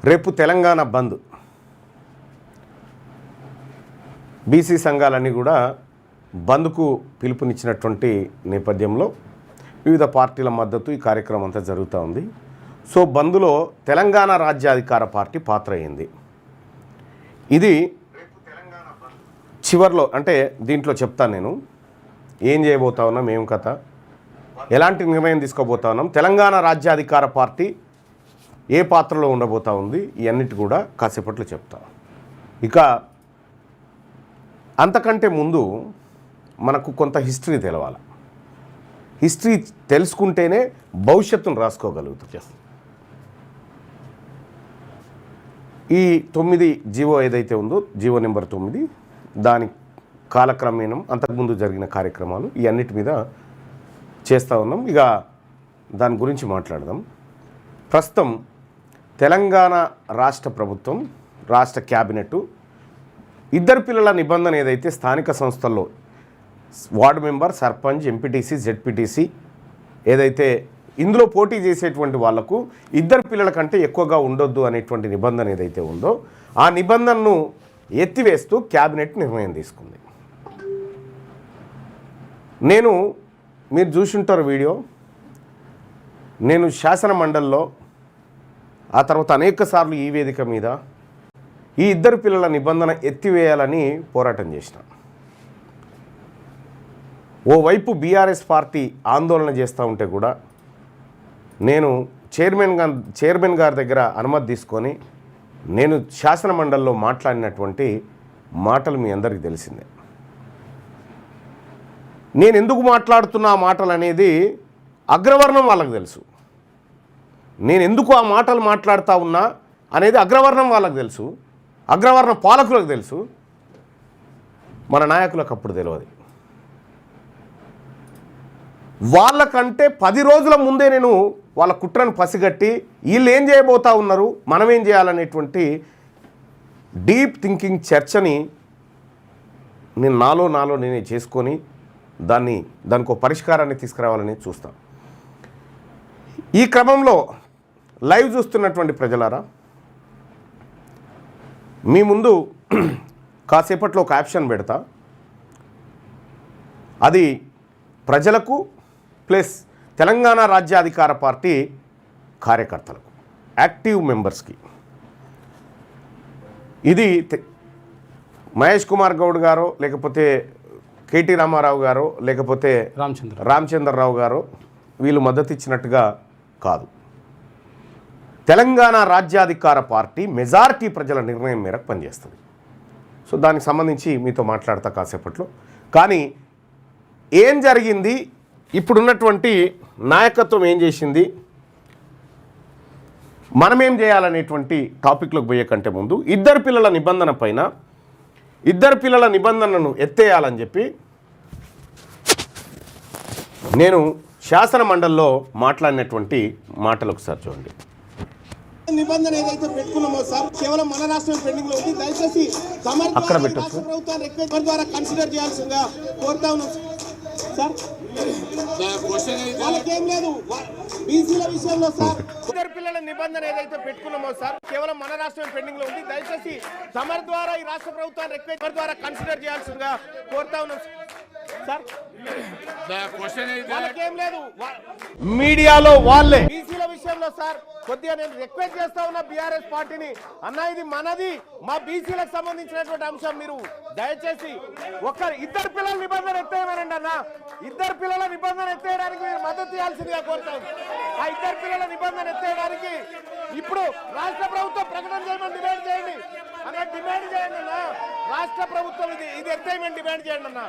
రేపు తెలంగాణ బంద్. బీసీ సంఘాలన్నీ కూడా బంద్కు పిలుపునిచ్చినటువంటి నేపథ్యంలో వివిధ పార్టీల మద్దతు ఈ కార్యక్రమం అంతా జరుగుతూ ఉంది. సో బంద్లో తెలంగాణ రాజ్యాధికార పార్టీ పాత్ర అయింది. ఇది చివర్లో అంటే దీంట్లో చెప్తాను నేను ఏం చేయబోతా ఉన్నాం, ఏం కథ, ఎలాంటి నిర్ణయం తీసుకోబోతా ఉన్నాం, తెలంగాణ రాజ్యాధికార పార్టీ ఏ పాత్రలో ఉండబోతా ఉంది, ఇవన్నిటి కూడా కాసేపట్లో చెప్తా. ఇక అంతకంటే ముందు మనకు కొంత హిస్టరీ తెలవాలి. హిస్టరీ తెలుసుకుంటేనే భవిష్యత్తును రాసుకోగలుగుతాం. ఈ 9 జీవో ఏదైతే ఉందో, జీవో నెంబర్ 9, దాని కాలక్రమేణం అంతకుముందు జరిగిన కార్యక్రమాలు ఈ అన్నిటి మీద చేస్తూ ఉన్నాం. ఇక దాని గురించి మాట్లాడదాం. ప్రస్తుతం తెలంగాణ రాష్ట్ర ప్రభుత్వం, రాష్ట్ర క్యాబినెట్ ఇద్దరు పిల్లల నిబంధన ఏదైతే స్థానిక సంస్థల్లో ward member, sarpanch, MPTC, ZPTC ఏదైతే ఇందులో పోటీ చేసేటువంటి వాళ్లకు ఇద్దరు పిల్లల కంటే ఎక్కువగా ఉండొద్దు అనేటువంటి నిబంధన ఏదైతే ఉందో ఆ నిబంధనను ఎత్తివేస్తూ క్యాబినెట్ నిర్ణయం తీసుకుంది. మీరు చూసుంటారు వీడియో, నేను శాసన మండలిలో ఆ తర్వాత అనేక సార్లు ఈ వేదిక మీద ఈ ఇద్దరు పిల్లల నిబంధన ఎత్తివేయాలని పోరాటం చేసిన. ఓవైపు బీఆర్ఎస్ పార్టీ ఆందోళన చేస్తూ ఉంటే కూడా నేను చైర్మన్ గారి దగ్గర అనుమతి తీసుకొని నేను శాసన మండలిలో మాట్లాడినటువంటి మాటలు మీ అందరికీ తెలిసిందే. నేను ఎందుకు మాట్లాడుతున్న ఆ మాటలు అనేది అగ్రవర్ణం వాళ్ళకు తెలుసు. నేను ఎందుకు ఆ మాటలు మాట్లాడుతూ ఉన్నా అనేది అగ్రవర్ణం వాళ్ళకు తెలుసు, అగ్రవర్ణ పాలకులకు తెలుసు, మన నాయకులకు అప్పుడు తెలియదు. వాళ్ళకంటే 10 రోజుల ముందే నేను వాళ్ళ కుట్రను పసిగట్టి వీళ్ళు ఏం చేయబోతా ఉన్నారు, మనం ఏం చేయాలనేటువంటి డీప్ థింకింగ్ చర్చని నేను నాలో నేనే చేసుకొని దానికి ఒక పరిష్కారాన్ని తీసుకురావాలని చూస్తాను. ఈ క్రమంలో లైవ్ చూస్తున్నటువంటి ప్రజలారా, మీ ముందు కాసేపట్లో ఒక ఆప్షన్ పెడతా. అది ప్రజలకు ప్లస్ తెలంగాణ రాజ్యాధికార పార్టీ కార్యకర్తలకు, యాక్టివ్ మెంబర్స్కి. ఇది మహేష్ కుమార్ గౌడ్ గారో, లేకపోతే కేటీ రామారావు గారో, లేకపోతే రామచంద్రరావు గారో వీళ్ళు మద్దతు ఇచ్చినట్టుగా కాదు. తెలంగాణ రాజ్యాధికార పార్టీ మెజారిటీ ప్రజల నిర్ణయం మేరకు పనిచేస్తుంది. సో దానికి సంబంధించి మీతో మాట్లాడతా కాసేపట్లో. కానీ ఏం జరిగింది, ఇప్పుడున్నటువంటి నాయకత్వం ఏం చేసింది, మనమేం చేయాలనేటువంటి టాపిక్లోకి పోయే కంటే ముందు ఇద్దరు పిల్లల నిబంధన పైన, ఇద్దరు పిల్లల నిబంధనను ఎత్తేయాలని చెప్పి నేను శాసన మండలిలో మాట్లాడినటువంటి మాటలు ఒకసారి చూడండి. నిబంధన ఏదైతే పెట్టుకున్నామో సార్, కేవలం మన రాష్ట్రం పెండింగ్ లో ఉంది. దయచేసి అక్కడ పెట్టొచ్చు ప్రభుత్వాన్ని రిక్వెస్ట్ ద్వారా కన్సిడర్ చేయాల్సిందిగా కోరుతా ఉన్నాం సార్. వాళ్ళకేం లేదు బీసీల విషయంలో సార్, ఇద్దరు పిల్లల నిబంధన ఏదైతే పెట్టుకున్నామో సార్, కేవలం మన రాష్ట్రం పెండింగ్ లో ఉంది. దయచేసి తమరి ద్వారా ఈ రాష్ట్ర ప్రభుత్వాన్ని రిక్వెస్ట్ ద్వారా కన్సిడర్ చేయాల్సిందిగా కోరుతా ఉన్నాం సార్. వాళ్ళకేం లేదు మీడియాలో వాళ్ళే బీసీల విషయంలో సార్ కొద్దిగా నేను రిక్వెస్ట్ చేస్తా ఉన్నా బీఆర్ఎస్ పార్టీని, అన్న ఇది మనది, మా బీసీలకు సంబంధించినటువంటి అంశం, మీరు దయచేసి ఇద్దరు పిల్లల నిబంధన ఎత్తేయమనండి అన్న. ఇద్దరు పిల్లల నిబంధన ఎత్తేయడానికి మీరు మద్దతు ఇవ్వాల్సిందిగా కోరుతాం. ఆ ఇద్దరు పిల్లల నిబంధన ఎత్తేయడానికి ఇప్పుడు రాష్ట్ర ప్రభుత్వం ప్రకటన చేయమని డిమాండ్ చేయండి అన్న, డిమాండ్ చేయండి అన్న. రాష్ట్ర ప్రభుత్వం ఇది ఎత్తేయమని డిమాండ్ చేయండి అన్న.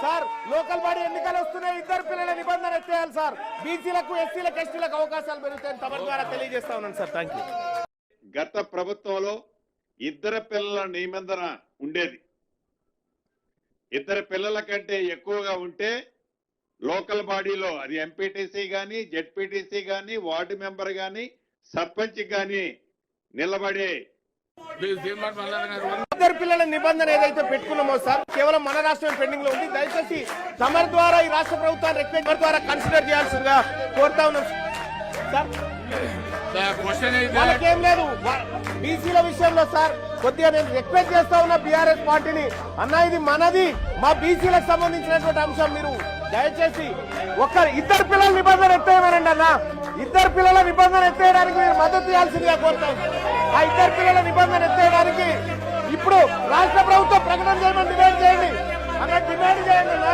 సార్ లోకల్ బాడీ ఎన్నికలు వస్తున్నాయి, ఇద్దరు పిల్లల నిబంధన ఎత్తేయాలి సార్. బీసీలకు, ఎస్సీలకు, ఎస్టీలకు అవకాశాలు పెరుగుతాయని తమ ద్వారా తెలియజేస్తా ఉన్నాను సార్. Thank you. గత ప్రభుత్వంలో ఇద్దరు పిల్లల నిబంధన ఉండేది. ఇద్దరు పిల్లల కంటే ఎక్కువగా ఉంటే లోకల్ బాడీలో అది ఎంపీటీసీ కానీ, జెడ్పీటీసీ కానీ, వార్డు మెంబర్ కానీ, సర్పంచ్ కానీ నిలబడే ఇద్దరు పిల్లల నిబంధన ఏదైతే పెట్టుకున్నామో సార్, కేవలం మన రాష్ట్రం పెండింగ్ లో ఉంది. దయచేసి తమరి ద్వారా ఈ రాష్ట్ర ప్రభుత్వాన్ని రిక్వెస్ట్ ద్వారా కన్సిడర్ చేయాల్సిందిగా కోరుతా ఉన్నాం సార్. వాళ్ళకేం లేదు. బీసీల విషయంలో సార్ కొద్దిగా నేను రిక్వెస్ట్ చేస్తా ఉన్నా బీఆర్ఎస్ పార్టీని, అన్న ఇది మనది, మా బీసీలకు సంబంధించినటువంటి అంశం, మీరు దయచేసి ఇద్దరు పిల్లల నిబంధన ఎత్తేయమనండి అన్న. ఇద్దరు పిల్లల నిబంధన ఎత్తేయడానికి మీరు మద్దతు ఇవ్వాల్సిందిగా కోరుతాం. ఆ ఇద్దరు పిల్లల నిబంధన ఎత్తేయడానికి ఇప్పుడు రాష్ట్ర ప్రభుత్వం ప్రకటన చేయమని డిమాండ్ చేయండి అన్న. డిమాండ్ చేయండి అన్న,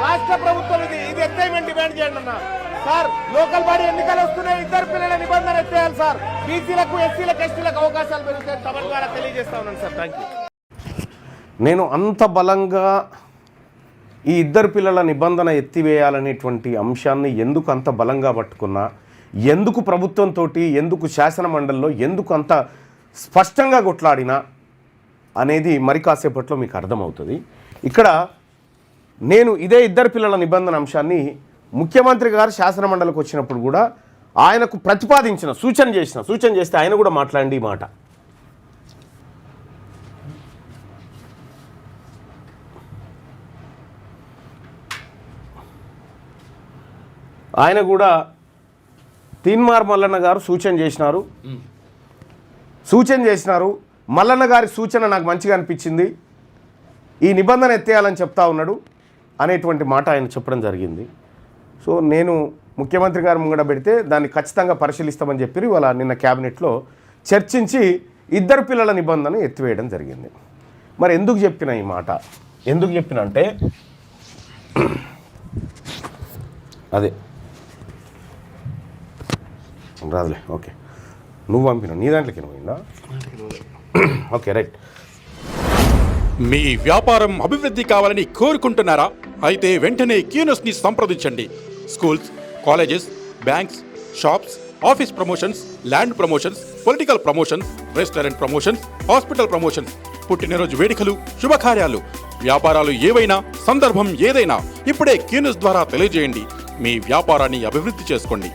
రాష్ట్ర ప్రభుత్వం ఇది ఎత్తేయమని డిమాండ్ చేయండి అన్న. సార్ లోకల్ బాడీ ఎన్నికలు వస్తున్నాయి, ఇద్దరు పిల్లల నిబంధన ఎత్తేయాలి సార్. బీసీలకు, ఎస్సీలకు, ఎస్టీలకు అవకాశాలు పెరుగుతాయి. తమ ద్వారా తెలియజేస్తా ఉన్నాను సార్. Thank you. నేను అంత బలంగా ఈ ఇద్దరు పిల్లల నిబంధన ఎత్తివేయాలనేటువంటి అంశాన్ని ఎందుకు అంత బలంగా పట్టుకున్నా, ఎందుకు ప్రభుత్వంతో, ఎందుకు శాసన మండలిలో ఎందుకు అంత స్పష్టంగా కొట్లాడినా అనేది మరి కాసేపట్లో మీకు అర్థమవుతుంది. ఇక్కడ నేను ఇదే ఇద్దరు పిల్లల నిబంధన అంశాన్ని ముఖ్యమంత్రి గారు శాసన మండలికి వచ్చినప్పుడు కూడా ఆయనకు ప్రతిపాదించిన సూచన చేస్తే ఆయన కూడా మాట్లాడండి ఈ మాట. ఆయన కూడా తీన్మార్ మల్లన్న గారు సూచన చేసినారు. మల్లన్న గారి సూచన నాకు మంచిగా అనిపించింది, ఈ నిబంధన ఎత్తేయాలని చెప్తా ఉన్నాడు అనేటువంటి మాట ఆయన చెప్పడం జరిగింది. సో నేను ముఖ్యమంత్రి గారు ముంగడ పెడితే దాన్ని ఖచ్చితంగా పరిశీలిస్తామని చెప్పి వాళ్ళ నిన్న క్యాబినెట్లో చర్చించి ఇద్దరు పిల్లల నిబంధన ఎత్తివేయడం జరిగింది. మరి ఎందుకు చెప్పిన ఈ మాట, ఎందుకు చెప్పిన అంటే అదే రాదులే, ఓకే నువ్వు పంపిన నీ దాంట్లోకి పోయిందా? Okay right. మీ వ్యాపారం అభివృద్ధి కావాలని కోరుకుంటున్నారా? అయితే వెంటనే క్యూనస్ని సంప్రదించండి. Schools, colleges, banks, shops, office promotions, land promotions, political promotions, restaurant promotions, hospital promotions, పుట్టినరోజు వేడుకలు, శుభకార్యాలు, వ్యాపారాలు ఏవైనా, సందర్భం ఏదైనా ఇప్పుడే క్యూనస్ ద్వారా తెలియజేయండి. మీ వ్యాపారాన్ని అభివృద్ధి చేసుకోండి.